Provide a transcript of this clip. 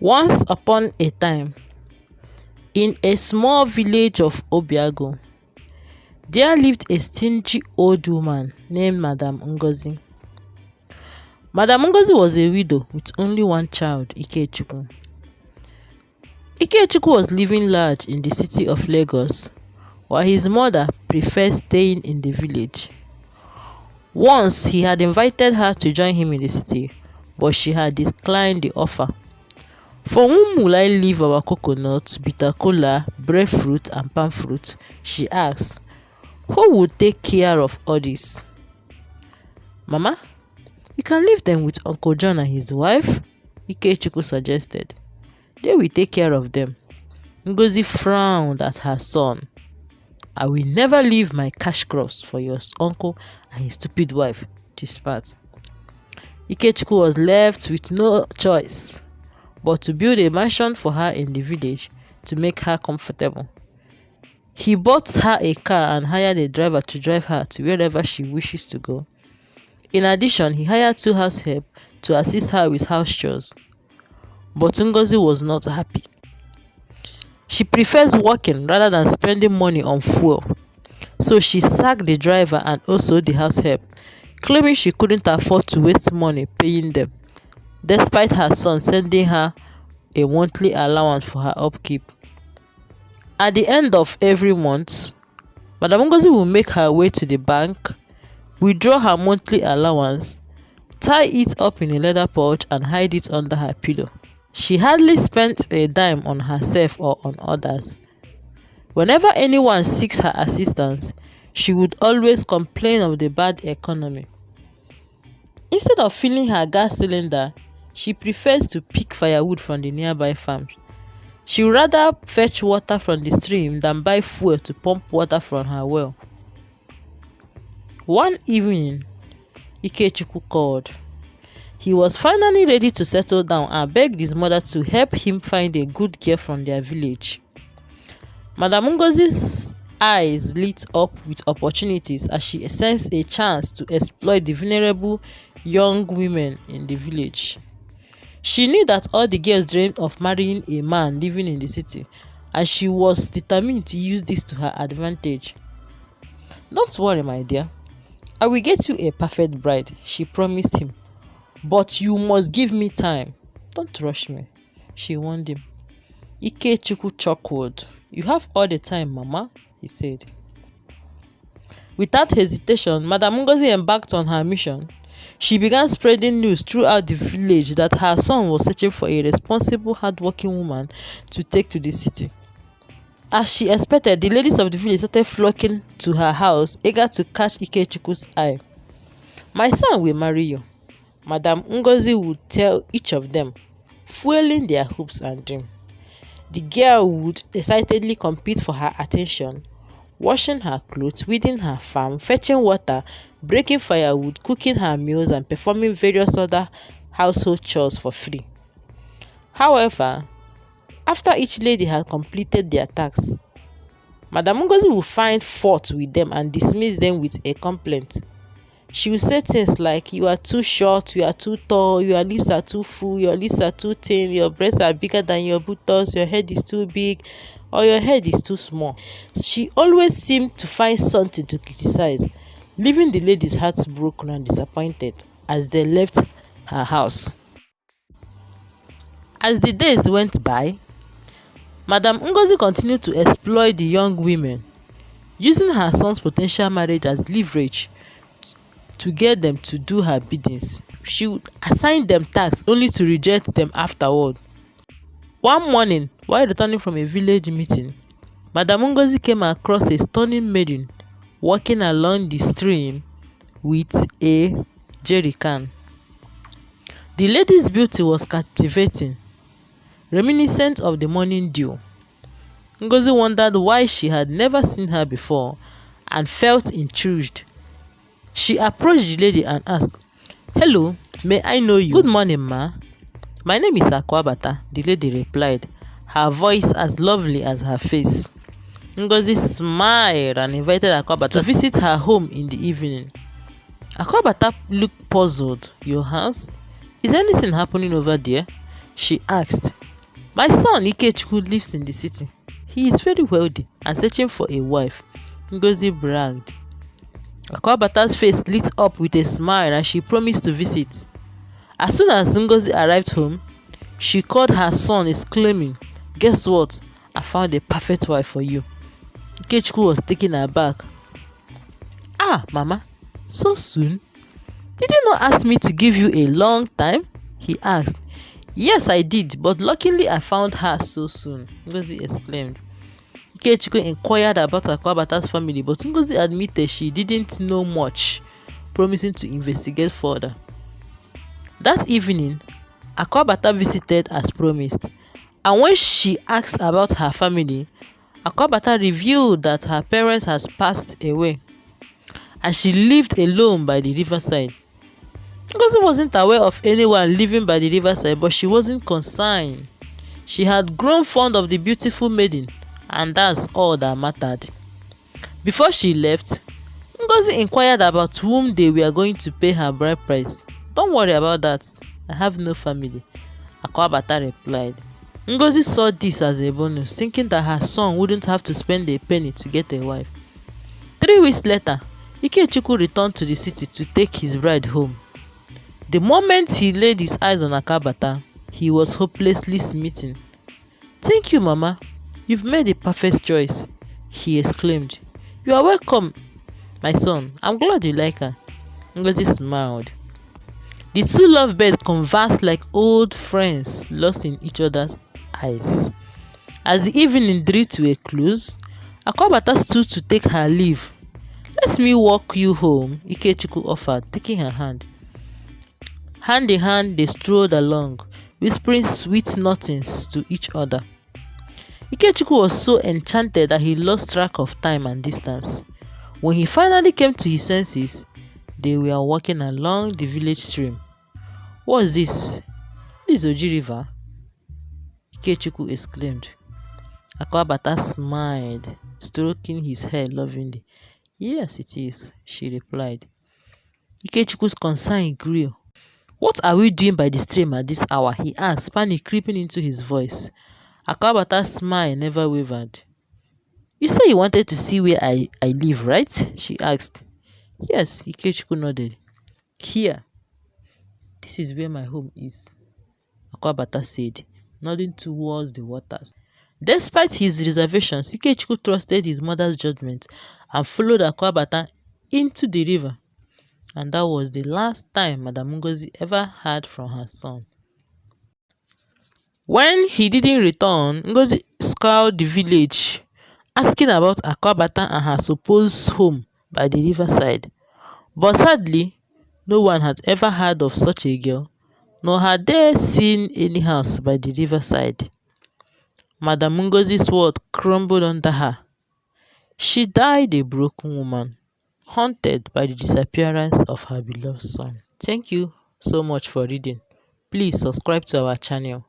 Once upon a time, in a small village of Obiago, there lived a stingy old woman named Madam Ngozi. Madam Ngozi was a widow with only one child, Ikechukwu. Ikechukwu was living large in the city of Lagos, while his mother preferred staying in the village. Once he had invited her to join him in the city, but she had declined the offer. "For whom will I leave our coconut, bitter kola, breadfruit and palm fruit?" she asked. "Who will take care of all this?" "Mama, you can leave them with Uncle John and his wife," Ikechukwu suggested. "They will take care of them." Ngozi frowned at her son. "I will never leave my cash crops for your uncle and his stupid wife to spart." Ikechukwu was left with no choice but to build a mansion for her in the village to make her comfortable. He bought her a car and hired a driver to drive her to wherever she wishes to go. In addition, he hired 2 house help to assist her with house chores. But Ngozi was not happy. She prefers working rather than spending money on fuel. So she sacked the driver and also the house help, claiming she couldn't afford to waste money paying them, despite her son sending her a monthly allowance for her upkeep. At the end of every month, Madam Ngozi will make her way to the bank, withdraw her monthly allowance, tie it up in a leather pouch and hide it under her pillow. She hardly spent a dime on herself or on others. Whenever anyone seeks her assistance, she would always complain of the bad economy. Instead of filling her gas cylinder, she prefers to pick firewood from the nearby farms. She would rather fetch water from the stream than buy fuel to pump water from her well. One evening, Ikechukwu called. He was finally ready to settle down and begged his mother to help him find a good girl from their village. Madam Ngozi's eyes lit up with opportunities as she sensed a chance to exploit the vulnerable young women in the village. She knew that all the girls dreamed of marrying a man living in the city, and she was determined to use this to her advantage. "Don't worry, my dear. I will get you a perfect bride," she promised him. "But you must give me time. Don't rush me," she warned him. Ikechukwu chuckled. "You have all the time, Mama," he said. Without hesitation, Madam Ngozi embarked on her mission. She began spreading news throughout the village that her son was searching for a responsible, hardworking woman to take to the city. As she expected, the ladies of the village started flocking to her house, eager to catch Ikechukwu's eye. "My son will marry you," Madam Ngozi would tell each of them, fueling their hopes and dreams. The girl would excitedly compete for her attention, washing her clothes, weeding her farm, fetching water, breaking firewood, cooking her meals, and performing various other household chores for free. However, after each lady had completed their tasks, Madam Ngozi would find fault with them and dismiss them with a complaint. She would say things like, "You are too short, you are too tall, your lips are too full, your lips are too thin, your breasts are bigger than your buttocks, your head is too big, or your head is too small." She always seemed to find something to criticize, leaving the ladies' hearts broken and disappointed as they left her house. As the days went by, Madam Ngozi continued to exploit the young women, using her son's potential marriage as leverage to get them to do her biddings. She would assign them tasks only to reject them afterward. One morning, while returning from a village meeting, Madam Ngozi came across a stunning maiden walking along the stream with a jerry can. The lady's beauty was captivating, reminiscent of the morning dew. Ngozi wondered why she had never seen her before and felt intrigued. She approached the lady and asked, "Hello, may I know you?" "Good morning, ma. My name is Akwabata," the lady replied, her voice as lovely as her face. Ngozi smiled and invited Akwabata to visit her home in the evening. Akwabata looked puzzled. "Your house? Is anything happening over there?" she asked. My son Ikechukwu lives in the city. He is very wealthy and searching for a wife, Ngozi bragged. Akobata's face lit up with a smile and she promised to visit. As soon as Ngozi arrived home, she called her son, exclaiming, "Guess what? I found a perfect wife for you." Ikechukwu was taken aback. "Ah, Mama, so soon? Did you not ask me to give you a long time?" he asked. "Yes, I did, but luckily I found her so soon," Ngozi exclaimed. Ikechukwu inquired about Akobata's family, but Ngozi admitted she didn't know much, promising to investigate further. That evening, Akobata visited as promised, and when she asked about her family, Akobata revealed that her parents had passed away and she lived alone by the riverside. Ngozi wasn't aware of anyone living by the riverside, but she wasn't concerned. She had grown fond of the beautiful maiden, and that's all that mattered. Before she left, Ngozi inquired about whom they were going to pay her bride price. "Don't worry about that. I have no family," Akobata replied. Ngozi saw this as a bonus, thinking that her son wouldn't have to spend a penny to get a wife. 3 weeks later, Ikechukwu returned to the city to take his bride home. The moment he laid his eyes on Akobata, he was hopelessly smitten. "Thank you, Mama. You've made a perfect choice," he exclaimed. "You are welcome, my son. I'm glad you like her." Ngozi smiled. The two lovebirds conversed like old friends, lost in each other's eyes. As the evening drew to a close, Akobata stood to take her leave. "Let me walk you home," Ikechukwu offered, taking her hand. Hand in hand, they strolled along, whispering sweet nothings to each other. Ikechukwu was so enchanted that he lost track of time and distance. When he finally came to his senses, they were walking along the village stream. "What's this? This is Oji River?" Ikechukwu exclaimed. Akobata smiled, stroking his hair lovingly. "Yes, it is," she replied. Ikechukwu's concern grew. "What are we doing by the stream at this hour?" he asked, panic creeping into his voice. Akobata's smile never wavered. "You say you wanted to see where I live, right?" she asked. "Yes," Ikechukwu nodded. "Here. This is where my home is," Akobata said, nodding towards the waters. Despite his reservations, Ikechukwu trusted his mother's judgment and followed Akobata into the river. And that was the last time Madam Ngozi ever heard from her son. When he didn't return, Ngozi scoured the village, asking about Akobata and her supposed home by the riverside. But sadly, no one had ever heard of such a girl, nor had they seen any house by the riverside. Madam Ngozi's world crumbled under her. She died a broken woman, haunted by the disappearance of her beloved son. Thank you so much for reading. Please subscribe to our channel.